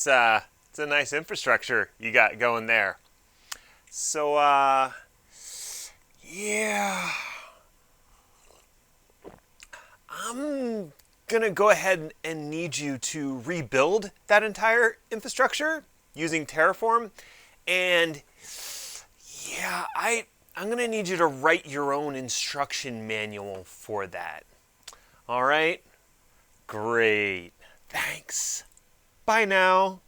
It's a nice infrastructure you got going there. So yeah, I'm gonna go ahead and need you to rebuild that entire infrastructure using Terraform, and yeah, I'm gonna need you to write your own instruction manual for that. All right? Great. Thanks. Bye now.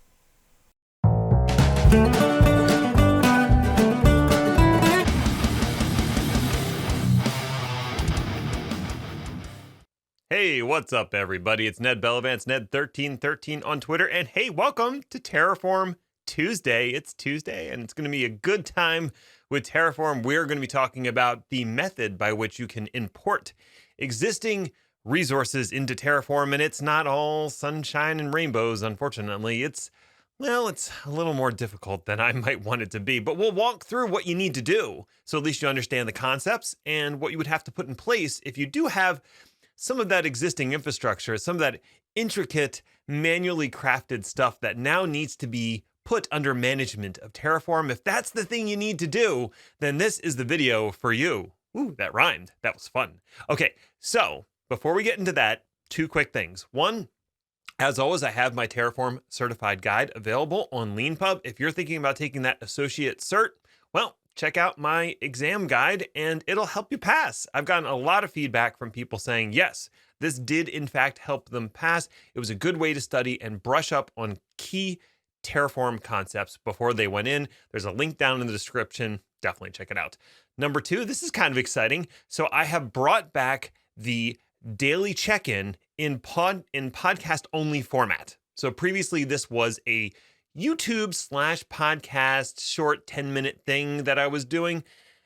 Hey, what's up, everybody? It's Ned Bellavance, Ned1313 on Twitter, and hey, welcome to Terraform Tuesday. It's Tuesday, and it's going to be a good time with Terraform. We're going to be talking about the method by which you can import existing resources into Terraform, and it's not all sunshine and rainbows, unfortunately. It's a little more difficult than I might want it to be, but we'll walk through what you need to do so at least you understand the concepts and what you would have to put in place if you do have some of that existing infrastructure, some of that intricate, manually crafted stuff that now needs to be put under management of Terraform. If that's the thing you need to do, then this is the video for you. Ooh, that rhymed. That was fun. Okay, so before we get into that, two quick things. One, as always, I have my Terraform certified guide available on LeanPub. If you're thinking about taking that associate cert, well, check out my exam guide and it'll help you pass. I've gotten a lot of feedback from people saying, yes, this did in fact help them pass. It was a good way to study and brush up on key Terraform concepts before they went in. There's a link down in the description. Definitely check it out. Number two, this is kind of exciting. So I have brought back the daily check-in in podcast only format. So previously this was a YouTube/podcast short 10-minute thing that I was doing.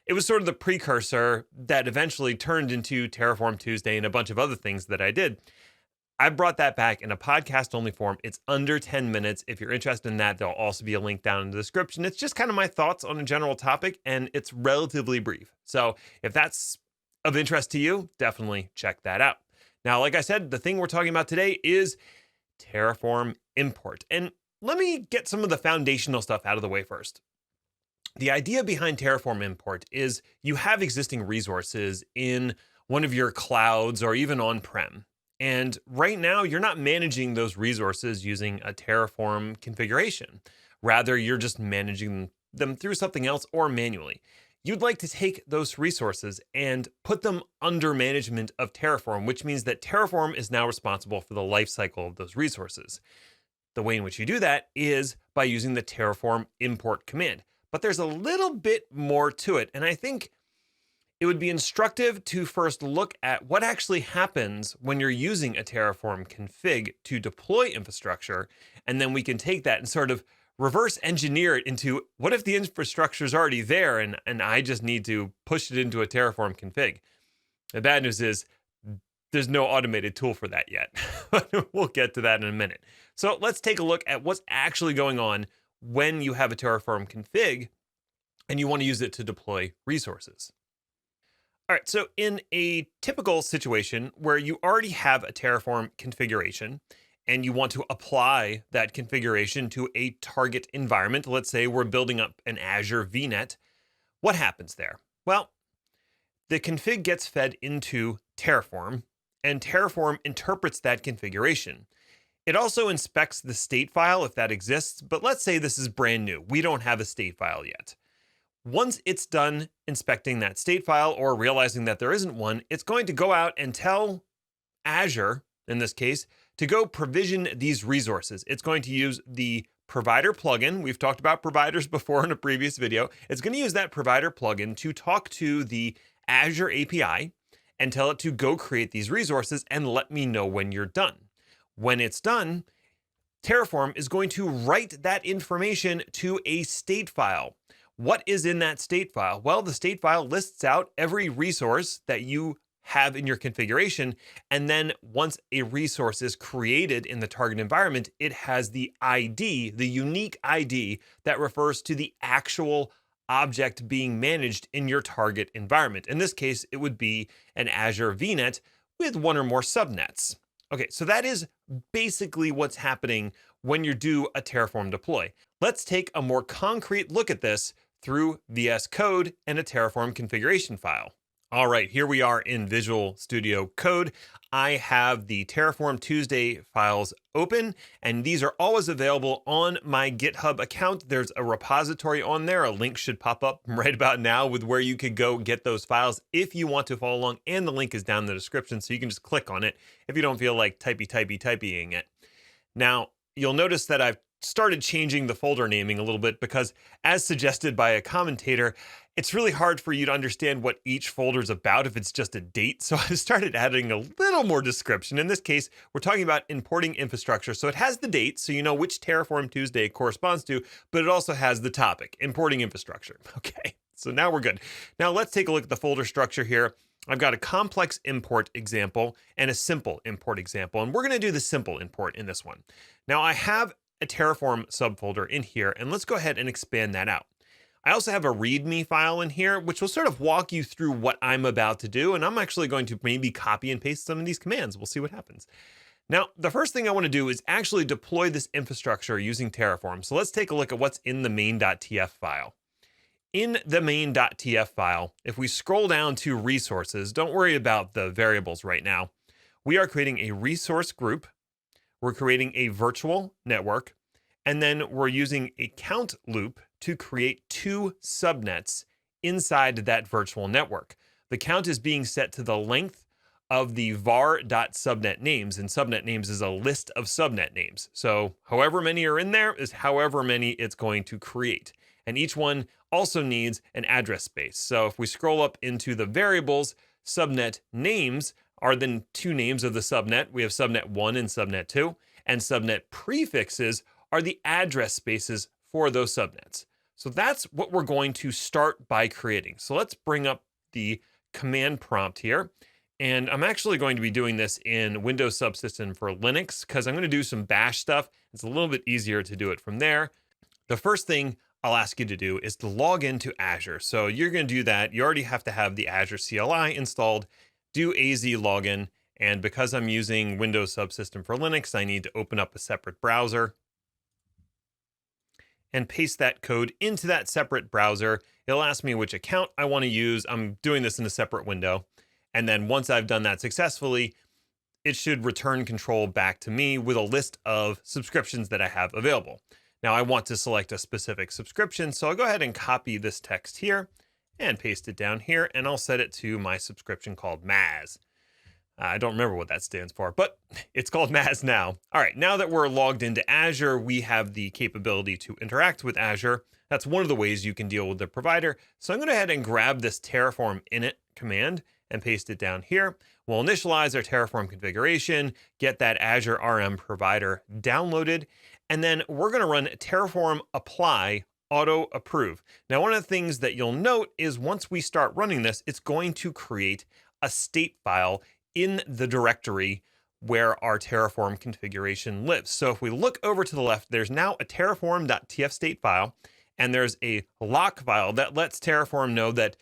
It was sort of the precursor that eventually turned into Terraform Tuesday and a bunch of other things that I did. I brought that back in a podcast only form. It's under 10 minutes. If you're interested in that, there'll also be a link down in the description. It's just kind of my thoughts on a general topic, and it's relatively brief. So if that's of interest to you, definitely check that out. Now, like I said, the thing we're talking about today is Terraform import. And let me get some of the foundational stuff out of the way first. The idea behind Terraform import is you have existing resources in one of your clouds or even on-prem. And right now, you're not managing those resources using a Terraform configuration. Rather, you're just managing them through something else or manually. You'd like to take those resources and put them under management of Terraform, which means that Terraform is now responsible for the life cycle of those resources. The way in which you do that is by using the Terraform import command. But there's a little bit more to it. And I think it would be instructive to first look at what actually happens when you're using a Terraform config to deploy infrastructure. And then we can take that and sort of reverse engineer it into what if the infrastructure is already there and I just need to push it into a Terraform config. The bad news is there's no automated tool for that yet. We'll get to that in a minute. So let's take a look at what's actually going on when you have a Terraform config and you want to use it to deploy resources. All right, so in a typical situation where you already have a Terraform configuration and you want to apply that configuration to a target environment, let's say we're building up an Azure VNet, what happens there? Well, the config gets fed into Terraform, and Terraform interprets that configuration. It also inspects the state file if that exists, but let's say this is brand new. We don't have a state file yet. Once it's done inspecting that state file or realizing that there isn't one, it's going to go out and tell Azure, in this case, to go provision these resources. It's going to use the provider plugin. We've talked about providers before in a previous video. It's going to use that provider plugin to talk to the Azure API and tell it to go create these resources and let me know when you're done. When it's done, Terraform is going to write that information to a state file. What is in that state file? Well, the state file lists out every resource that you have in your configuration. And then once a resource is created in the target environment, it has the ID, the unique ID that refers to the actual object being managed in your target environment. In this case, it would be an Azure VNet with one or more subnets. Okay, so that is basically what's happening when you do a Terraform deploy. Let's take a more concrete look at this through VS Code and a Terraform configuration file. All right, here we are in Visual Studio Code. I have the Terraform Tuesday files open, and these are always available on my GitHub account. There's a repository on there. A link should pop up right about now with where you could go get those files if you want to follow along, and the link is down in the description, so you can just click on it if you don't feel like typing it. Now, you'll notice that I've started changing the folder naming a little bit because, as suggested by a commentator, it's really hard for you to understand what each folder is about if it's just a date. So I started adding a little more description. In this case, we're talking about importing infrastructure. So it has the date, so you know which Terraform Tuesday it corresponds to, but it also has the topic, importing infrastructure. Okay, so now we're good. Now let's take a look at the folder structure here. I've got a complex import example and a simple import example, and we're going to do the simple import in this one. Now I have a Terraform subfolder in here, and let's go ahead and expand that out. I also have a README file in here, which will sort of walk you through what I'm about to do, and I'm actually going to maybe copy and paste some of these commands. We'll see what happens. Now, the first thing I want to do is actually deploy this infrastructure using Terraform. So let's take a look at what's in the main.tf file. In the main.tf file, if we scroll down to resources, don't worry about the variables right now. We are creating a resource group. We're creating a virtual network, and then we're using a count loop to create 2 subnets inside that virtual network. The count is being set to the length of the var.subnet names, and subnet names is a list of subnet names. So however many are in there is however many it's going to create. And each one also needs an address space. So if we scroll up into the variables, subnet names are the 2 names of the subnet. We have subnet 1 and subnet 2, and subnet prefixes are the address spaces for those subnets. So that's what we're going to start by creating. So let's bring up the command prompt here. And I'm actually going to be doing this in Windows Subsystem for Linux because I'm going to do some bash stuff. It's a little bit easier to do it from there. The first thing I'll ask you to do is to log into Azure. So you're going to do that. You already have to have the Azure CLI installed. Do AZ login. And because I'm using Windows Subsystem for Linux, I need to open up a separate browser and paste that code into that separate browser. It'll ask me which account I want to use. I'm doing this in a separate window. And then once I've done that successfully, it should return control back to me with a list of subscriptions that I have available. Now I want to select a specific subscription, so I'll go ahead and copy this text here and paste it down here, and I'll set it to my subscription called Maz. I don't remember what that stands for, but it's called Maz now. All right, now that we're logged into Azure, we have the capability to interact with Azure. That's one of the ways you can deal with the provider. So I'm going to go ahead and grab this Terraform init command and paste it down here. We'll initialize our Terraform configuration, get that Azure RM provider downloaded, and then we're going to run Terraform apply auto approve. Now, one of the things that you'll note is once we start running this, it's going to create a state file in the directory where our Terraform configuration lives. So if we look over to the left, there's now a terraform.tf state file, and there's a lock file that lets Terraform know that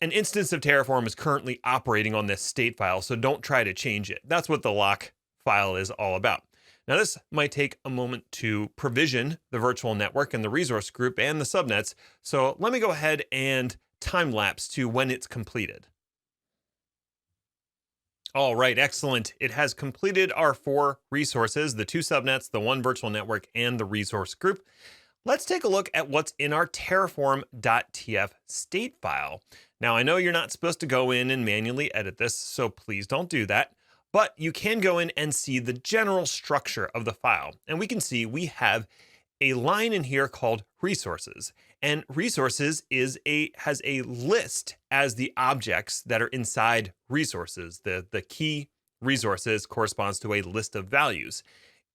an instance of Terraform is currently operating on this state file, so don't try to change it. That's what the lock file is all about. Now, this might take a moment to provision the virtual network and the resource group and the subnets. So let me go ahead and time lapse to when it's completed. All right, excellent. It has completed our 4 resources, the 2 subnets, the 1 virtual network, and the resource group. Let's take a look at what's in our terraform.tf state file. Now, I know you're not supposed to go in and manually edit this, so please don't do that. But you can go in and see the general structure of the file. And we can see we have a line in here called resources. And resources has a list as the objects that are inside resources. The key resources corresponds to a list of values.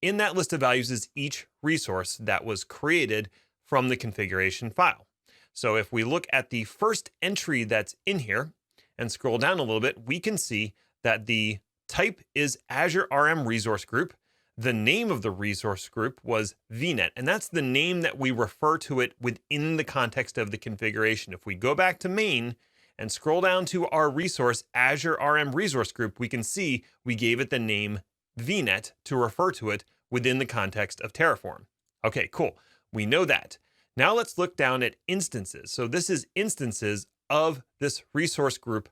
In that list of values is each resource that was created from the configuration file. So if we look at the first entry that's in here and scroll down a little bit, we can see that the type is Azure RM resource group. The name of the resource group was VNet, and that's the name that we refer to it within the context of the configuration. If we go back to main and scroll down to our resource, Azure RM resource group, we can see we gave it the name VNet to refer to it within the context of Terraform. Okay, cool. We know that. Now let's look down at instances. So this is instances of this resource group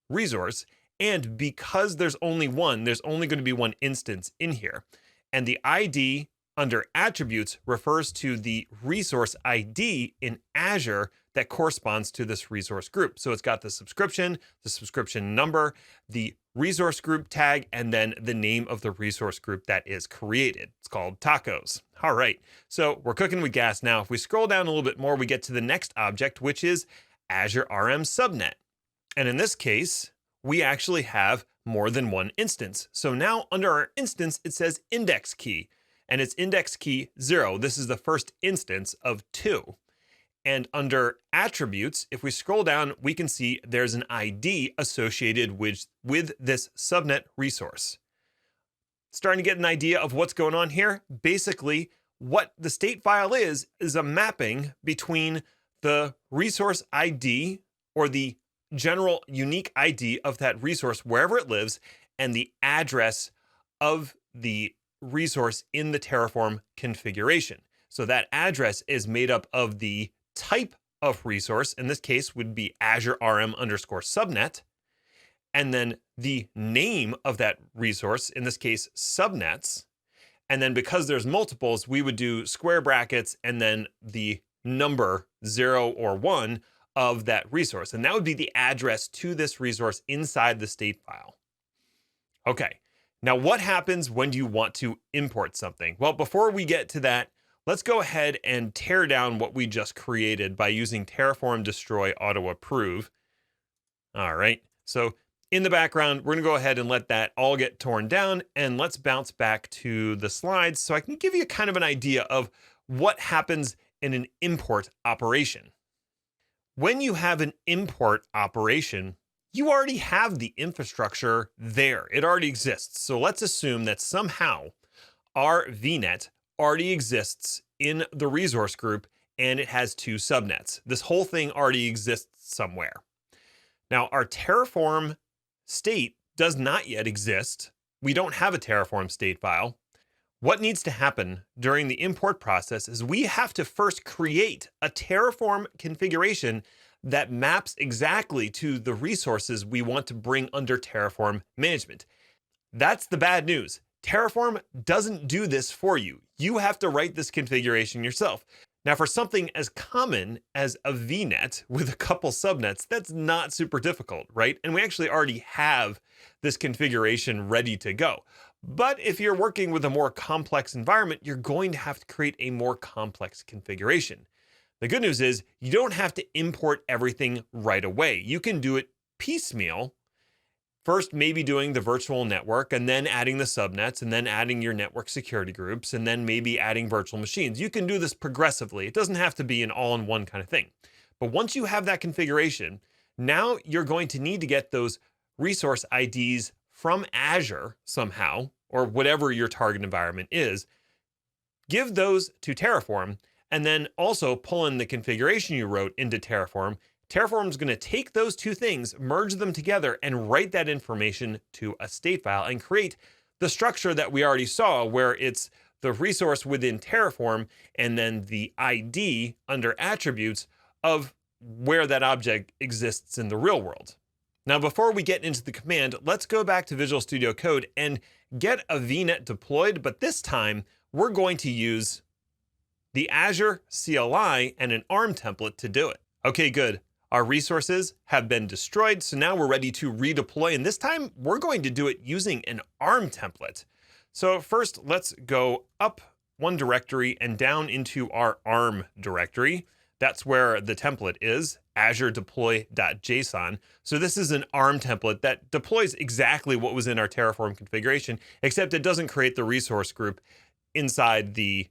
resource. And because there's only one, there's only going to be one instance in here. And the ID under attributes refers to the resource ID in Azure that corresponds to this resource group. So it's got the subscription number, the resource group tag, and then the name of the resource group that is created. It's called tacos. All right, so we're cooking with gas now. If we scroll down a little bit more, we get to the next object, which is Azure RM subnet. And in this case, we actually have more than one instance. So now under our instance, it says index key, and it's index key 0. This is the first instance of 2. And under attributes, if we scroll down, we can see there's an ID associated with this subnet resource. Starting to get an idea of what's going on here. Basically, what the state file is a mapping between the resource ID, or the general unique ID of that resource wherever it lives, and the address of the resource in the Terraform configuration. So that address is made up of the type of resource, in this case would be Azure RM underscore subnet, and then the name of that resource, in this case subnets, and then because there's multiples, we would do square brackets and then the number 0 or 1 of that resource, and that would be the address to this resource inside the state file. Okay, now what happens when you want to import something? Well, before we get to that, let's go ahead and tear down what we just created by using Terraform destroy auto approve. All right, so in the background, we're gonna go ahead and let that all get torn down, and let's bounce back to the slides so I can give you kind of an idea of what happens in an import operation. When you have an import operation, you already have the infrastructure there. It already exists. So let's assume that somehow our VNet already exists in the resource group and it has 2 subnets. This whole thing already exists somewhere. Now, our Terraform state does not yet exist. We don't have a Terraform state file. What needs to happen during the import process is we have to first create a Terraform configuration that maps exactly to the resources we want to bring under Terraform management. That's the bad news. Terraform doesn't do this for you. You have to write this configuration yourself. Now, for something as common as a VNet with a couple subnets, that's not super difficult, right? And we actually already have this configuration ready to go. But if you're working with a more complex environment, you're going to have to create a more complex configuration. The good news is you don't have to import everything right away. You can do it piecemeal. First, maybe doing the virtual network and then adding the subnets and then adding your network security groups and then maybe adding virtual machines. You can do this progressively. It doesn't have to be an all-in-one kind of thing. But once you have that configuration, now you're going to need to get those resource IDs from Azure somehow, or whatever your target environment is, give those to Terraform, and then also pull in the configuration you wrote into Terraform. Terraform is going to take those 2 things, merge them together, and write that information to a state file and create the structure that we already saw, where it's the resource within Terraform and then the ID under attributes of where that object exists in the real world. Now, before we get into the command, let's go back to Visual Studio Code and get a VNet deployed, but this time we're going to use the Azure CLI and an ARM template to do it. Okay, good. Our resources have been destroyed, so now we're ready to redeploy, and this time we're going to do it using an ARM template. So first, let's go up one directory and down into our ARM directory. That's where the template is, Azure deploy.json. So this is an ARM template that deploys exactly what was in our Terraform configuration, except it doesn't create the resource group inside the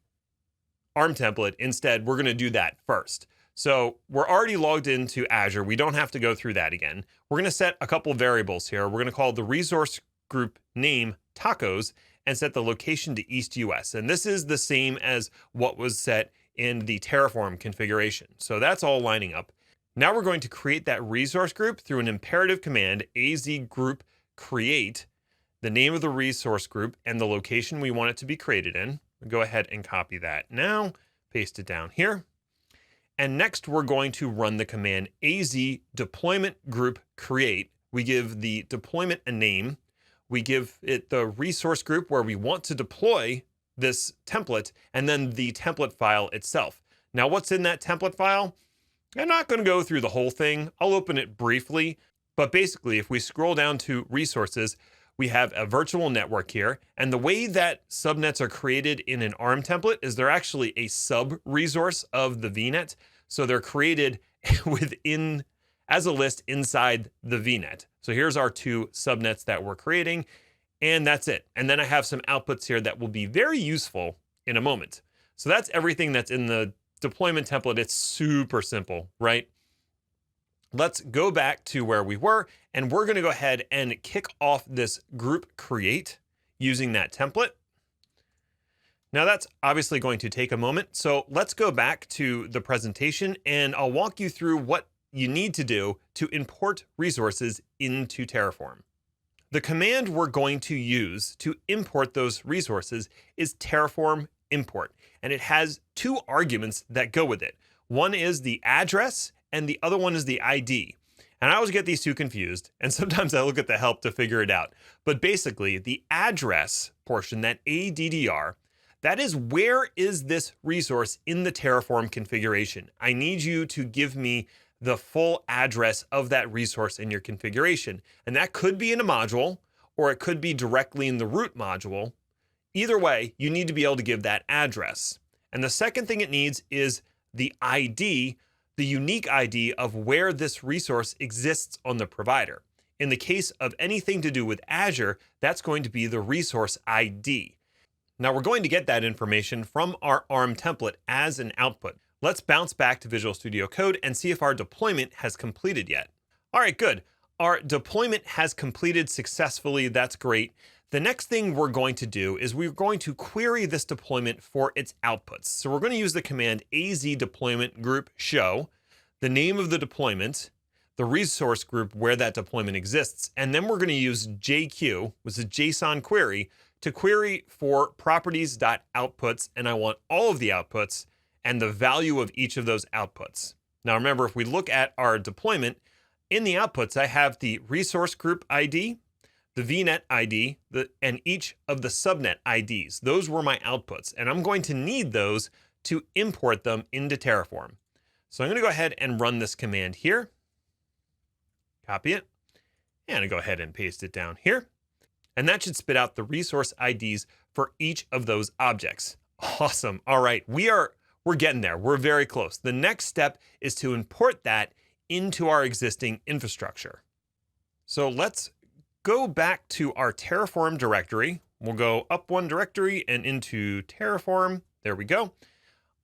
ARM template. Instead, we're going to do that first. So we're already logged into Azure. We don't have to go through that again. We're going to set a couple of variables here. We're going to call the resource group name tacos and set the location to East US. And this is the same as what was set in the Terraform configuration. So that's all lining up. Now we're going to create that resource group through an imperative command, az group create. the name of the resource group, and the location we want it to be created in. We'll go ahead and copy that now, paste it down here. And next, we're going to run the command az deployment group create. We give the deployment a name. We give it the resource group where we want to deploy this template, and then the template file itself. Now, what's in that template file? I'm not going to go through the whole thing. I'll open it briefly, but basically, if we scroll down to resources, we have a virtual network here. And the way that subnets are created in an ARM template is they're actually a sub resource of the VNet. So they're created within as a list inside the VNet. So here's our two subnets that we're creating, and that's it. And then I have some outputs here that will be very useful in a moment. So that's everything that's in the deployment template. It's super simple, right? Let's go back to where we were, and we're going to go ahead and kick off this group create using that template. Now that's obviously going to take a moment. So let's go back to the presentation, and I'll walk you through what you need to do to import resources into Terraform. The command we're going to use to import those resources is Terraform import, and it has two arguments that go with it. One is the address, and the other one is the ID. And I always get these two confused, and sometimes I look at the help to figure it out. But basically, the address portion, that ADDR, that is where is this resource in the Terraform configuration. I need you to give me the full address of that resource in your configuration. And that could be in a module, or it could be directly in the root module. Either way, you need to be able to give that address. And the second thing it needs is the ID, the unique ID of where this resource exists on the provider. In the case of anything to do with Azure, that's going to be the resource ID. Now we're going to get that information from our ARM template as an output. Let's bounce back to Visual Studio Code and see if our deployment has completed yet. All right, good. Our deployment has completed successfully. That's great. The next thing we're going to do is we're going to query this deployment for its outputs. So we're going to use the command az deployment group show, the name of the deployment, the resource group where that deployment exists, and then we're going to use JQ, which is a JSON query, to query for properties.outputs, and I want all of the outputs and the value of each of those outputs. Now remember, if we look at our deployment, in the outputs, I have the resource group ID, the VNet ID, and each of the subnet IDs. Those were my outputs, and I'm going to need those to import them into Terraform. So I'm going to go ahead and run this command here, copy it, and go ahead and paste it down here. And that should spit out the resource IDs for each of those objects. Awesome. All right, we're getting there. We're very close. The next step is to import that into our existing infrastructure. So let's go back to our Terraform directory. We'll go up one directory and into Terraform. There we go.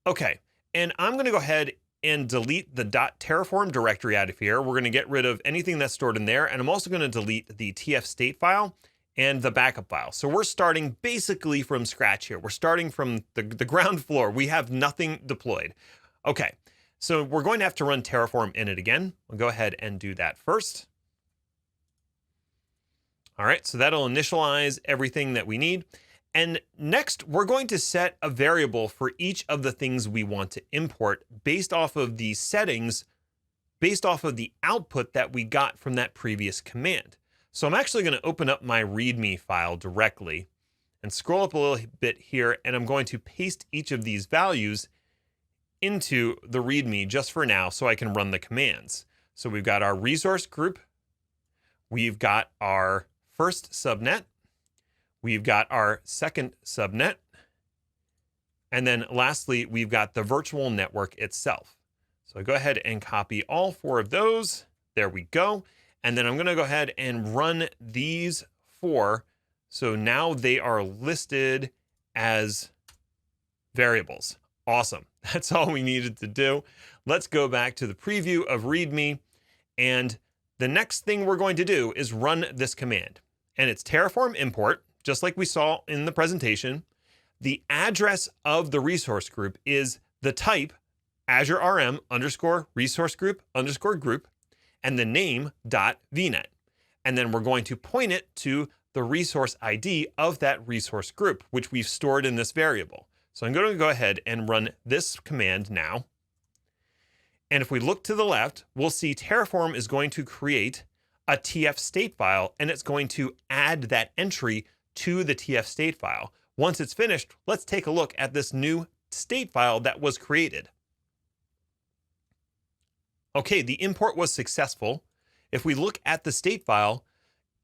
Okay, and I'm going to go ahead and delete the .terraform directory out of here. We're going to get rid of anything that's stored in there, and I'm also going to delete the tf state file and the backup file. So we're starting basically from scratch here. We're starting from the ground floor. We have nothing deployed. Okay, so we're going to have to run Terraform init again. We'll go ahead and do that first. All right, so that'll initialize everything that we need. And next, we're going to set a variable for each of the things we want to import based off of the settings, based off of the output that we got from that previous command. So I'm actually going to open up my README file directly and scroll up a little bit here, and I'm going to paste each of these values into the README just for now so I can run the commands. So we've got our resource group, we've got our first subnet, we've got our second subnet, and then lastly, we've got the virtual network itself. So I go ahead and copy all four of those. There we go. And then I'm going to go ahead and run these four. So now they are listed as variables. Awesome. That's all we needed to do. Let's go back to the preview of README. And the next thing we're going to do is run this command. And it's Terraform import, just like we saw in the presentation. The address of the resource group is the type Azure RM _ resource group _ group, and the name .vnet. And then we're going to point it to the resource ID of that resource group, which we've stored in this variable. So I'm going to go ahead and run this command now. And if we look to the left, we'll see Terraform is going to create a TF state file, and it's going to add that entry to the TF state file. Once it's finished, let's take a look at this new state file that was created. Okay, the import was successful. If we look at the state file,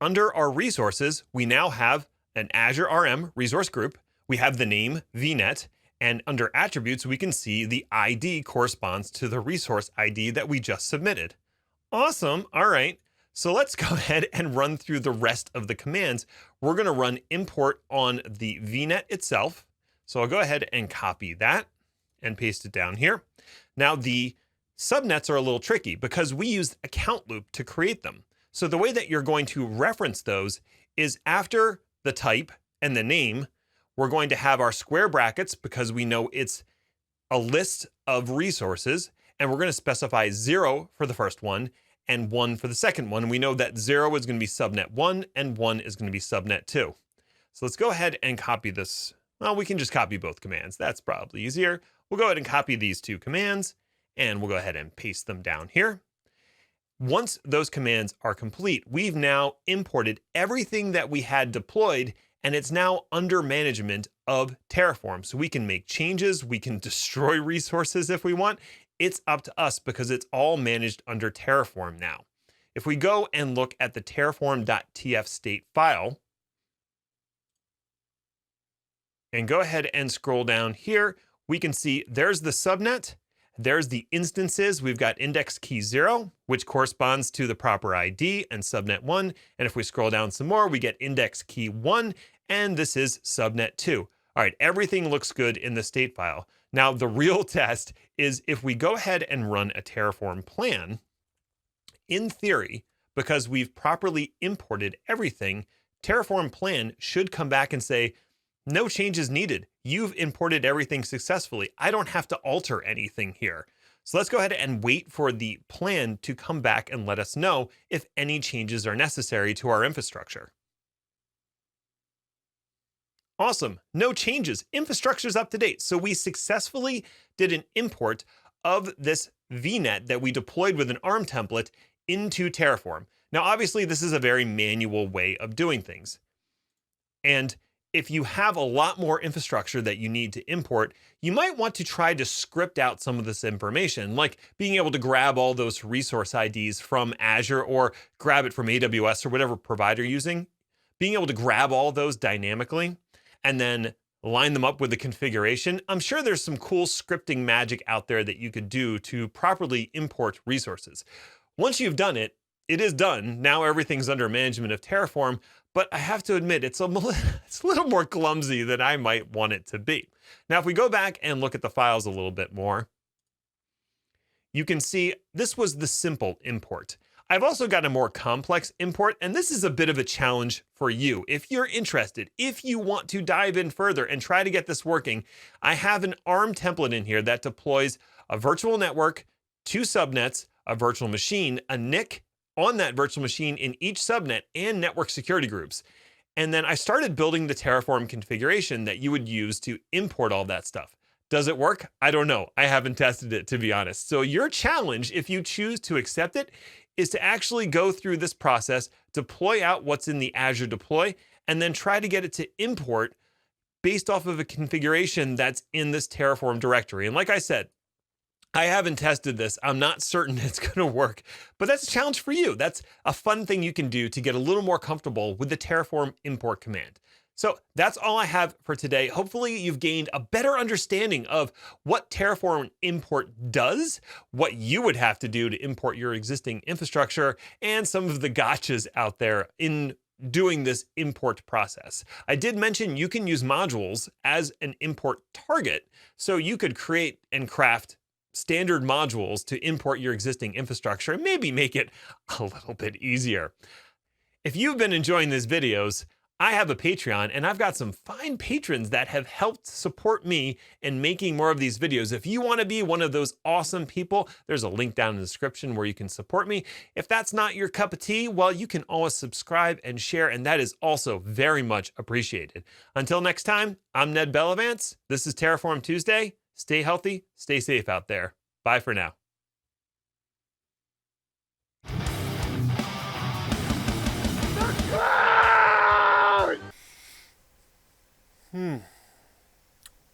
under our resources, we now have an Azure RM resource group. We have the name VNet, and under attributes, we can see the ID corresponds to the resource ID that we just submitted. Awesome. All right. So let's go ahead and run through the rest of the commands. We're going to run import on the VNet itself. So I'll go ahead and copy that and paste it down here. Now the subnets are a little tricky because we used a count loop to create them. So the way that you're going to reference those is after the type and the name, we're going to have our square brackets because we know it's a list of resources, and we're going to specify 0 for the first one and 1 for the second one. We know that 0 is going to be subnet 1 and 1 is going to be subnet 2. So let's go ahead and copy this. Well, we can just copy both commands. That's probably easier. We'll go ahead and copy these two commands, and we'll go ahead and paste them down here. Once those commands are complete, we've now imported everything that we had deployed, and it's now under management of Terraform. So we can make changes, we can destroy resources if we want. It's up to us because it's all managed under Terraform now. If we go and look at the terraform.tf state file, and go ahead and scroll down here, we can see there's the subnet. There's the instances. We've got index key 0, which corresponds to the proper ID and subnet 1. And if we scroll down some more, we get index key 1, and this is subnet 2. All right, everything looks good in the state file. Now, the real test is if we go ahead and run a Terraform plan, in theory, because we've properly imported everything, Terraform plan should come back and say, no changes needed. You've imported everything successfully. I don't have to alter anything here. So let's go ahead and wait for the plan to come back and let us know if any changes are necessary to our infrastructure. Awesome. No changes. Infrastructure's up to date. So we successfully did an import of this VNet that we deployed with an ARM template into Terraform. Now, obviously, this is a very manual way of doing things. And if you have a lot more infrastructure that you need to import, you might want to try to script out some of this information, like being able to grab all those resource IDs from Azure or grab it from AWS or whatever provider you're using, being able to grab all those dynamically and then line them up with the configuration. I'm sure there's some cool scripting magic out there that you could do to properly import resources. Once you've done it, it is done. Now everything's under management of Terraform, but I have to admit, it's a little more clumsy than I might want it to be. Now, if we go back and look at the files a little bit more, you can see this was the simple import. I've also got a more complex import, and this is a bit of a challenge for you. If you're interested, if you want to dive in further and try to get this working, I have an ARM template in here that deploys a virtual network, 2 subnets, a virtual machine, a NIC on that virtual machine in each subnet, and network security groups. And then I started building the Terraform configuration that you would use to import all that stuff. Does it work? I don't know. I haven't tested it, to be honest. So your challenge, if you choose to accept it, is to actually go through this process, deploy out what's in the Azure deploy, and then try to get it to import based off of a configuration that's in this Terraform directory. And like I said, I haven't tested this. I'm not certain it's going to work, but that's a challenge for you. That's a fun thing you can do to get a little more comfortable with the Terraform import command. So that's all I have for today. Hopefully you've gained a better understanding of what Terraform import does, what you would have to do to import your existing infrastructure, and some of the gotchas out there in doing this import process. I did mention you can use modules as an import target, so you could create and craft standard modules to import your existing infrastructure and maybe make it a little bit easier. If you've been enjoying these videos, I have a Patreon, and I've got some fine patrons that have helped support me in making more of these videos. If you want to be one of those awesome people, there's a link down in the description where you can support me. If that's not your cup of tea, well, you can always subscribe and share, and that is also very much appreciated. Until next time, I'm Ned Bellavance. This is Terraform Tuesday. Stay healthy, stay safe out there. Bye for now.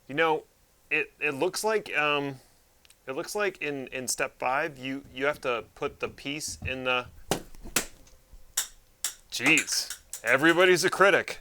You know, it looks like in step 5 you have to put the piece in the. Jeez, everybody's a critic.